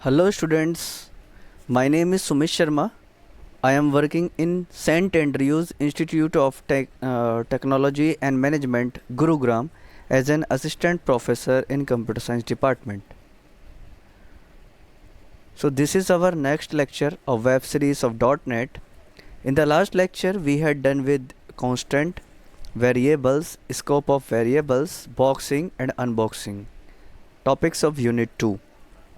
Hello students, my name is Sumesh Sharma. I am working in St. Andrews Institute of Technology and Management, Gurugram, as an assistant professor in computer science department. So this is our next lecture of web series of .NET. In the last lecture we had done with constant, variables, scope of variables, boxing and unboxing. Topics of unit 2.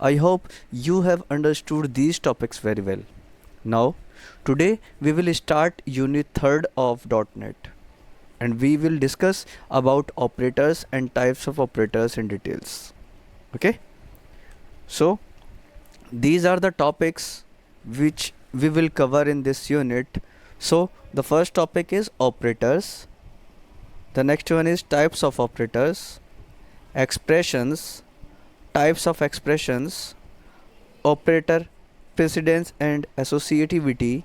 I hope you have understood these topics very well. Now, today we will start unit 3rd of .NET and we will discuss about operators and types of operators in details. Okay? So, these are the topics which we will cover in this unit. So, the first topic is operators. The next one is types of operators, expressions, types of expressions, operator precedence and associativity,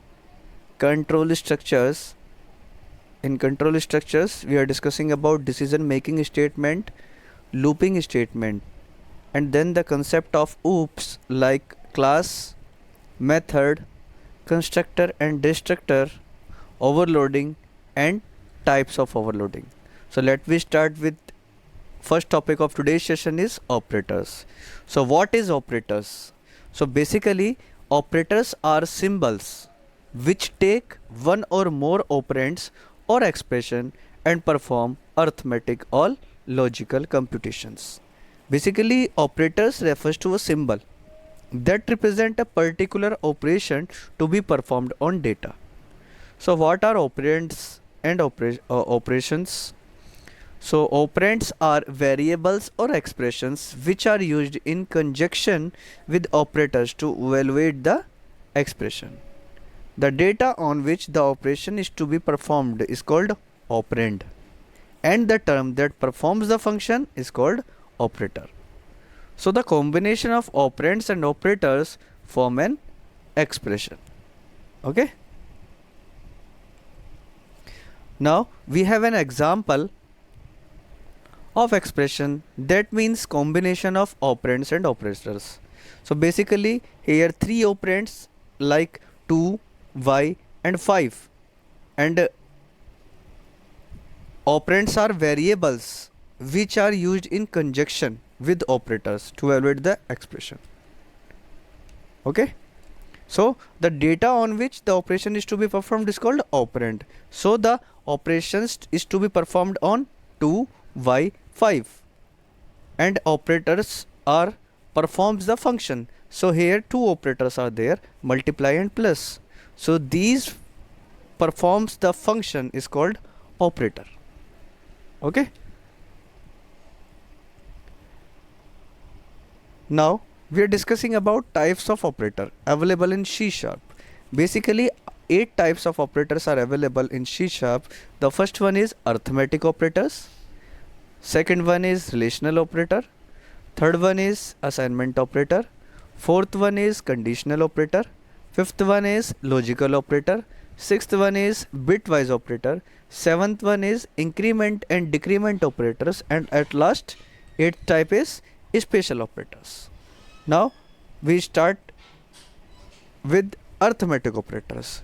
control structures. In control structures, we are discussing about decision making statement, looping statement, and then the concept of OOPs like class, method, constructor and destructor, overloading, and types of overloading. So let me start with first topic of today's session is operators. So what is operators? So basically operators are symbols which take one or more operands or expression and perform arithmetic or logical computations. Basically operators refers to a symbol that represent a particular operation to be performed on data. So what are operands and operations? So operands are variables or expressions which are used in conjunction with operators to evaluate the expression. The data on which the operation is to be performed is called operand, and the term that performs the function is called operator. So the combination of operands and operators form an expression. Okay. Now we have an example of expression that means combination of operands and operators. So basically here three operands like 2, y and 5, and operands are variables which are used in conjunction with operators to evaluate the expression. Okay. So the data on which the operation is to be performed is called operand. So the operations is to be performed on 2, y, 5, and operators are performs the function. So here two operators are there, multiply and plus. So these performs the function is called operator. Okay. Now we are discussing about types of operator available in C#. Basically 8 types of operators are available in C#. The first one is arithmetic operators, second one is relational operator, third one is assignment operator, fourth one is conditional operator, fifth one is logical operator, sixth one is bitwise operator, seventh one is increment and decrement operators, and at last eighth type is special operators. Now we start with arithmetic operators.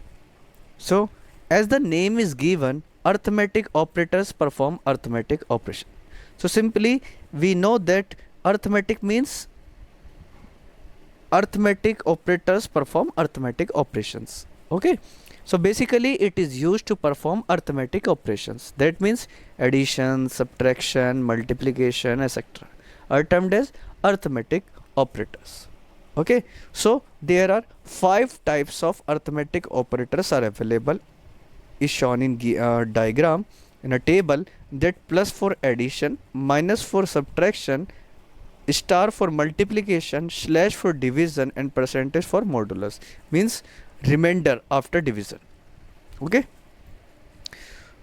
So as the name is given, arithmetic operators perform arithmetic operation. So simply we know that arithmetic means arithmetic operators perform arithmetic operations. Okay. So basically it is used to perform arithmetic operations. That means addition, subtraction, multiplication, etc. are termed as arithmetic operators. Okay. So there are 5 types of arithmetic operators are available, is shown in diagram in a table, that plus for addition, minus for subtraction, star for multiplication, slash for division, and percentage for modulus, means remainder after division. Okay.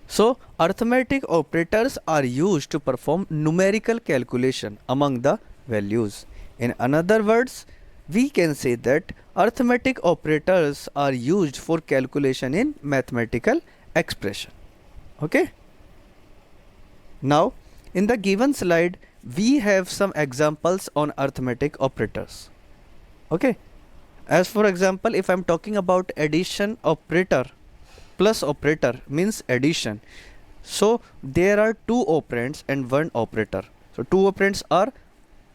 So arithmetic operators are used to perform numerical calculation among the values. In other words, we can say that arithmetic operators are used for calculation in mathematical expression. Okay. Now in the given slide we have some examples on arithmetic operators. Okay, as for example, if I'm talking about addition operator, plus operator means addition. So there are two operands and one operator. So two operands are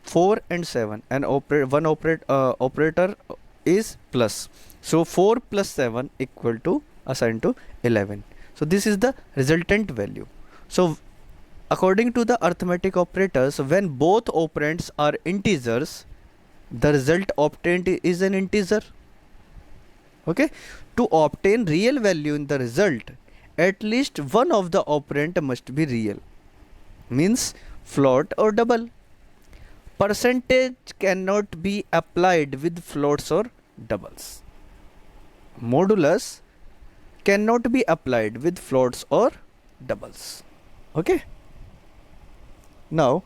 4 and 7, and operator is plus. So 4 plus 7 equal to assigned to 11. So this is the resultant value. So according to the arithmetic operators, when both operands are integers, the result obtained is an integer. Okay, to obtain real value in the result, at least one of the operand must be real, means float or double. Percentage cannot be applied with floats or doubles. Modulus cannot be applied with floats or doubles. Okay, now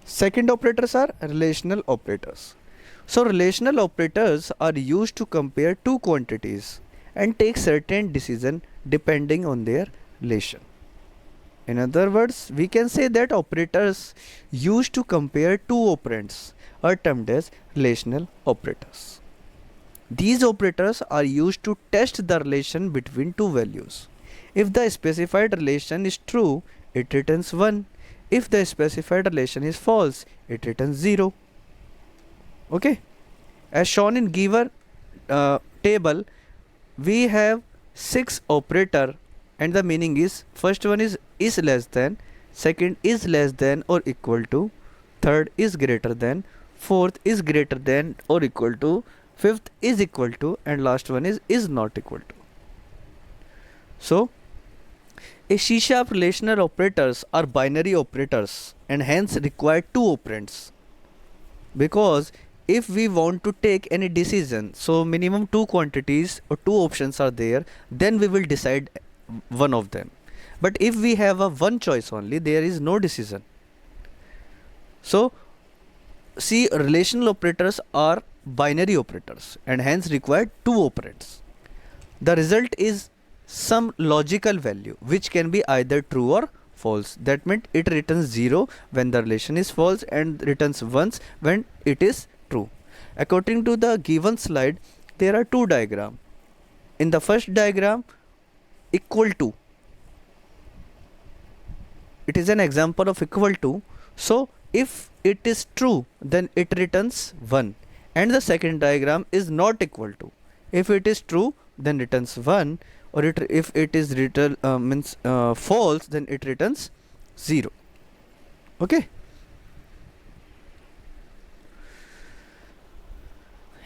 second operators are relational operators. So relational operators are used to compare two quantities and take certain decision depending on their relation. In other words, we can say that operators used to compare two operands are termed as relational operators. These operators are used to test the relation between two values. If the specified relation is true, it returns 1. If the specified relation is false, it returns 0. Okay, as shown in given table, we have 6 operator, and the meaning is first one is less than, second is less than or equal to, third is greater than, fourth is greater than or equal to, fifth is equal to, and last one is not equal to. So a C-sharp relational operators are binary operators and hence require two operands, because if we want to take any decision, so minimum two quantities or two options are there, then we will decide one of them. But if we have a one choice only, there is no decision. So see, relational operators are binary operators and hence require two operands. The result is some logical value which can be either true or false. That means it returns 0 when the relation is false and returns 1 when it is true. According to the given slide, there are two diagrams. In the first diagram, equal to, it is an example of equal to. So if it is true, then it returns 1, and the second diagram is not equal to. If it is true, then returns 1, or if it is false, then it returns 0. Okay,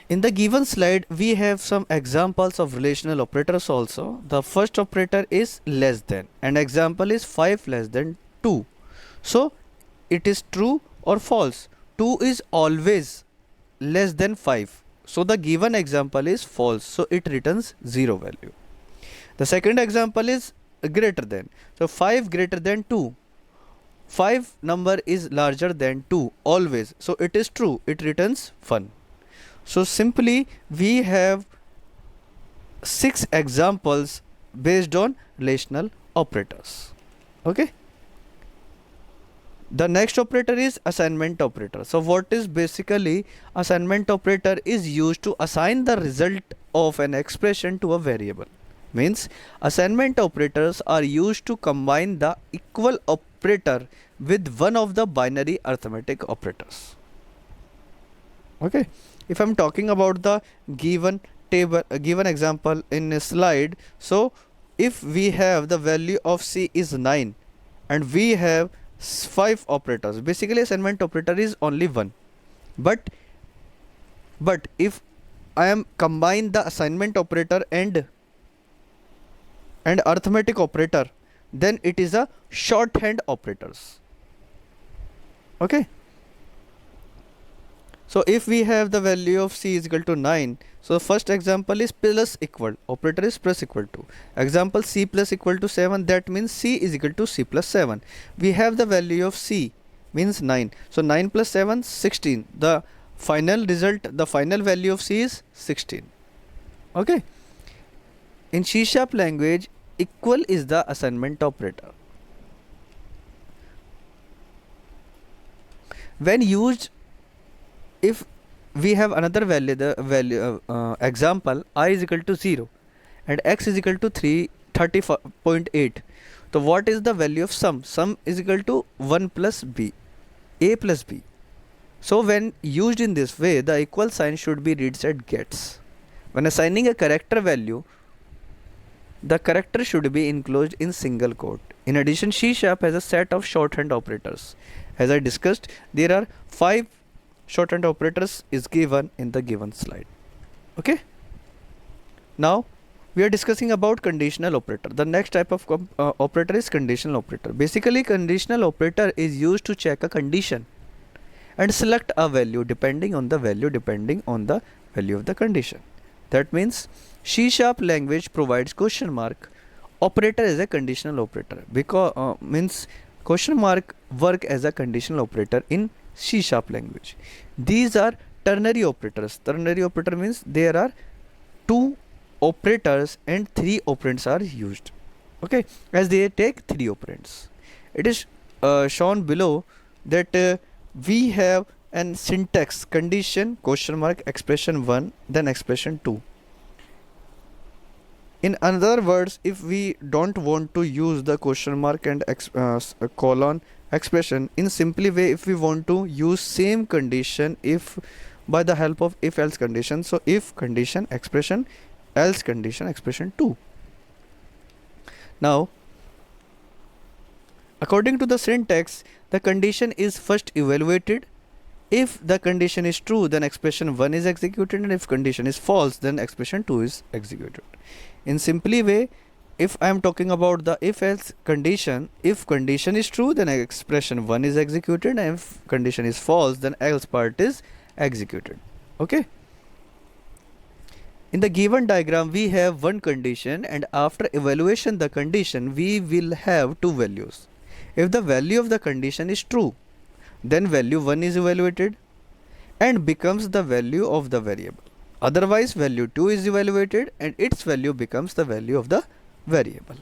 in the given slide we have some examples of relational operators also. The first operator is less than, and example is 5 less than 2. So it is true or false. 2 is always less than 5, so the given example is false, so it returns 0 value. The second example is greater than, so 5 greater than 2. 5 number is larger than 2 always, so it is true, it returns 1. So simply we have 6 examples based on relational operators. Okay, the next operator is assignment operator. So what is basically assignment operator is used to assign the result of an expression to a variable. Means assignment operators are used to combine the equal operator with one of the binary arithmetic operators. Okay, if I'm talking about the given table, given example in a slide, so if we have the value of C is 9 and we have 5 operators, basically assignment operator is only 1, but if I am combine the assignment operator and arithmetic operator, then it is a shorthand operators. Okay, so if we have the value of C is equal to 9, so first example is plus equal, operator is plus equal to. Example C plus equal to 7, that means C is equal to C plus 7. We have the value of C means 9, so 9 plus 7 16. The final result, the final value of C is 16. Okay, in C# language, equal is the assignment operator. When used, if we have another value, the value example I is equal to 0 and x is equal to 330.8. So what is the value of sum? Sum is equal to 1 plus b, a plus b. So when used in this way, the equal sign should be reads as gets. When assigning a character value, the character should be enclosed in single quote. In addition, C# has a set of shorthand operators. As I discussed, there are 5 shorthand operators is given in the given slide. Okay. Now we are discussing about conditional operator. The next type of operator is conditional operator. Basically, conditional operator is used to check a condition and select a value depending on the value of the condition. That means C# language provides question mark operator as a conditional operator, because means question mark work as a conditional operator in C# language. These are ternary operators. Ternary operator means there are 2 operators and 3 operands are used. Okay, as they take 3 operands. It is shown below that we have an syntax condition question mark expression 1 then expression 2. In other words, if we don't want to use the question mark and colon expression, in simply way, if we want to use same condition if by the help of if else condition, so if condition expression else condition expression 2. Now according to the syntax, the condition is first evaluated. If the condition is true, then expression 1 is executed, and if condition is false, then expression 2 is executed. In simply way, if I am talking about the if else condition, if condition is true, then expression 1 is executed, and if condition is false, then else part is executed. Okay. In the given diagram, we have one condition, and after evaluation the condition, we will have 2 values. If the value of the condition is true, then value 1 is evaluated and becomes the value of the variable. Otherwise, value 2 is evaluated and its value becomes the value of the variable.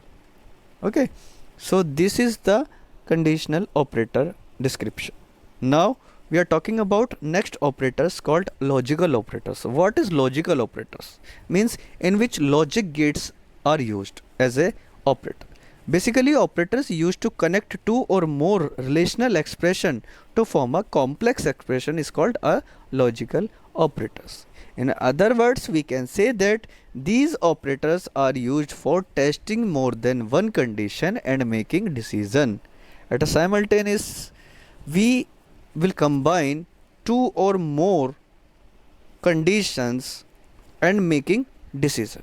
Okay, so this is the conditional operator description. Now we are talking about next operators called logical operators. What is logical operators? Means in which logic gates are used as a operator. Basically, operators used to connect 2 or more relational expression to form a complex expression is called a logical operators. In other words, we can say that these operators are used for testing more than one condition and making decision. At a simultaneous, we will combine 2 or more conditions and making decision.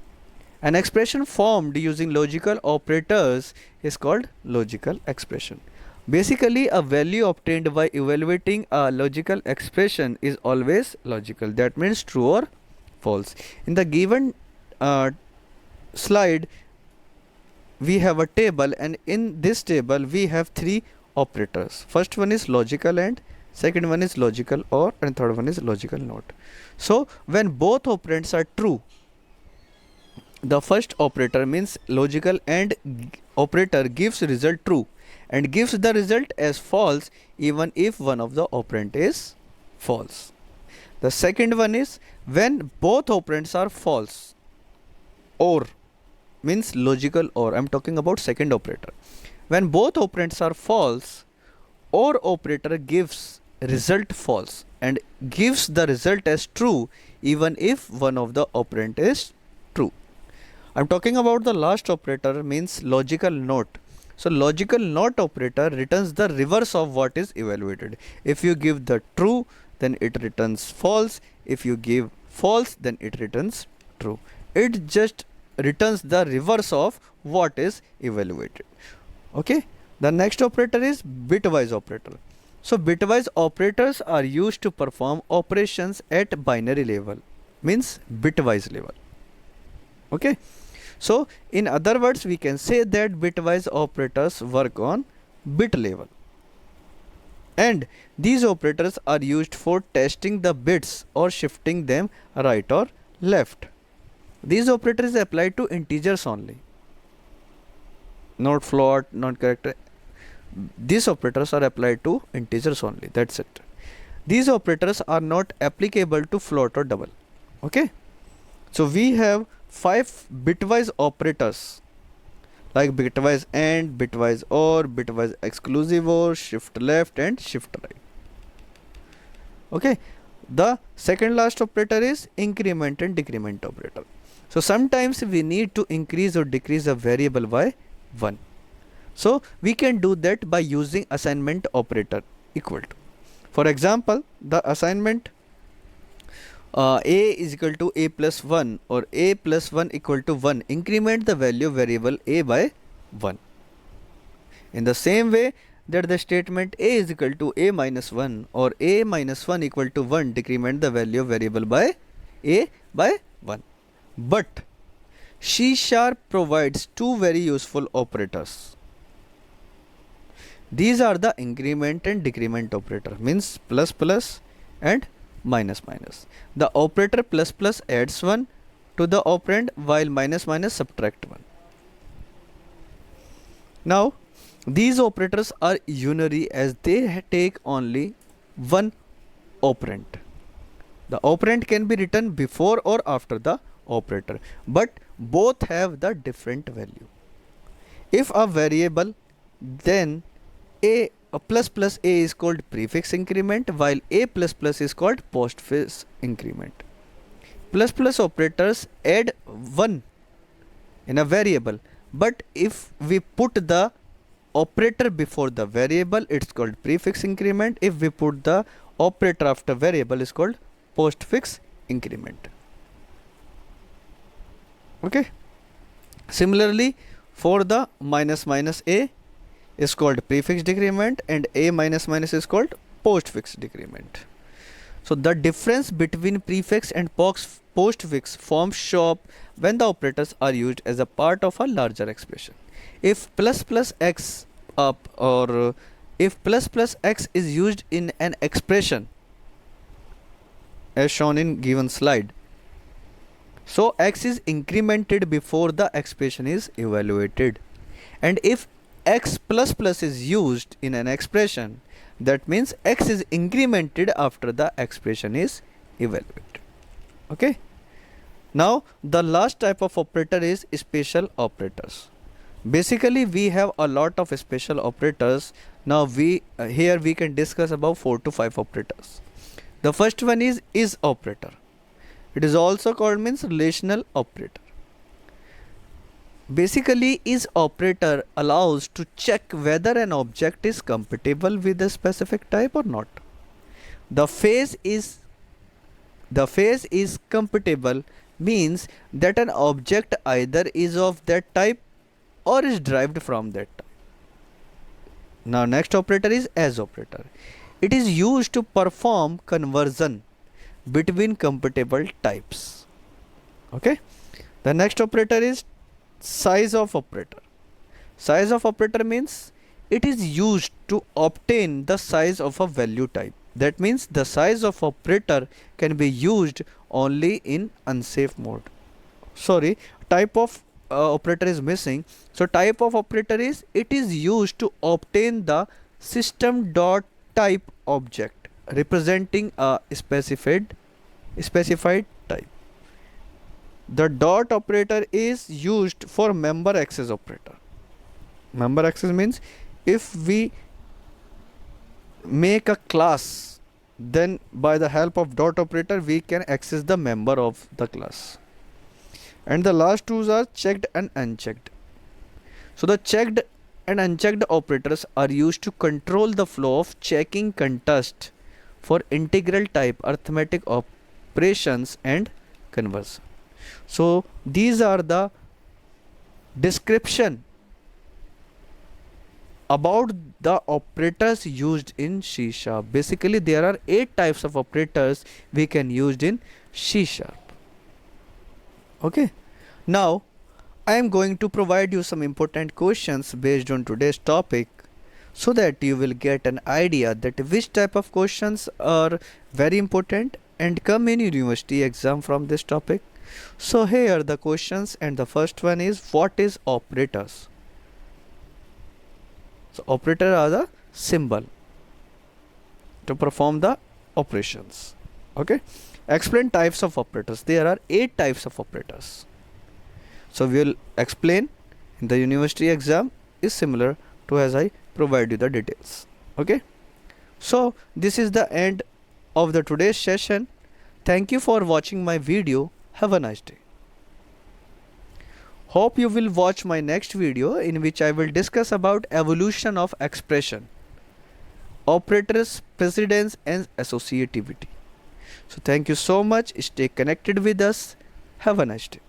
An expression formed using logical operators is called logical expression. Basically, a value obtained by evaluating a logical expression is always logical. That means true or false. In the given slide, we have a table, and in this table we have 3 operators. First one is logical AND, second one is logical OR, and third one is logical NOT. So when both operands are true, the first operator means logical AND operator gives result true and gives the result as false even if one of the operand is false. The second one is when both operands are false. OR means logical OR. I am talking about second operator. When both operands are false, OR operator gives result false and gives the result as true even if one of the operand is true. I'm talking about the last operator means logical NOT. So logical NOT operator returns the reverse of what is evaluated. If you give the true, then it returns false. If you give false, then it returns true. It just returns the reverse of what is evaluated. Okay. The next operator is bitwise operator. So bitwise operators are used to perform operations at binary level, means bitwise level. Okay. So in other words, we can say that bitwise operators work on bit level, and these operators are used for testing the bits or shifting them right or left. These operators apply to integers only, not float, not character. These operators are applied to integers only. That's it. These operators are not applicable to float or double. Okay, so we have 5 bitwise operators like bitwise AND, bitwise OR, bitwise exclusive OR, shift left and shift right. Okay, the second last operator is increment and decrement operator. So sometimes we need to increase or decrease a variable by 1. So we can do that by using assignment operator equal to. For example, the assignment a is equal to a plus 1 or a plus 1 equal to 1 increment the value variable a by 1. In the same way that the statement a is equal to a minus 1 or a minus 1 equal to 1 decrement the value variable by a by 1. But C# provides 2 very useful operators. These are the increment and decrement operator, means plus plus and minus minus. The operator plus plus adds 1 to the operand while minus minus subtract 1. Now these operators are unary as they take only one operand. The operand can be written before or after the operator, but both have the different value. If a variable, then a plus plus a is called prefix increment while a plus plus is called postfix increment. Plus plus operators add 1 in a variable, but if we put the operator before the variable, it's called prefix increment. If we put the operator after variable, is called postfix increment. Okay, similarly for the minus minus a is called prefix decrement and a minus minus is called postfix decrement. So the difference between prefix and postfix forms show up when the operators are used as a part of a larger expression. If plus plus x up or if plus plus x is used in an expression as shown in given slide, so x is incremented before the expression is evaluated, and if x plus plus is used in an expression, that means x is incremented after the expression is evaluated. Okay, now the last type of operator is special operators. Basically we have a lot of special operators. Now here we can discuss about 4 to 5 operators. The first one is operator. It is also called means relational operator. Basically is operator allows to check whether an object is compatible with a specific type or not. The phase is compatible means that an object either is of that type or is derived from that type. Now next operator is as operator. It is used to perform conversion between compatible types. Okay, the next operator is size of operator. Size of operator means it is used to obtain the size of a value type. That means the size of operator can be used only in unsafe mode. Sorry, type of operator is missing. So type of operator is it is used to obtain the system dot type object representing a specified type. The dot operator is used for member access operator. Member access means if we make a class, then by the help of dot operator we can access the member of the class. And the last two are checked and unchecked. So the checked and unchecked operators are used to control the flow of checking context for integral type arithmetic operations and conversion. So these are the description about the operators used in C#. Basically there are 8 types of operators we can use in C#. Okay, now I am going to provide you some important questions based on today's topic so that you will get an idea that which type of questions are very important and come in university exam from this topic. So here are the questions, and the first one is what is operators? So operator are the symbol to perform the operations. Okay, explain types of operators. There are 8 types of operators. So we will explain in the university exam is similar to as I provide you the details. Okay, so this is the end of the today's session. Thank you for watching my video. Have a nice day. Hope you will watch my next video in which I will discuss about evolution of expression, operators, precedence and associativity. So thank you so much. Stay connected with us. Have a nice day.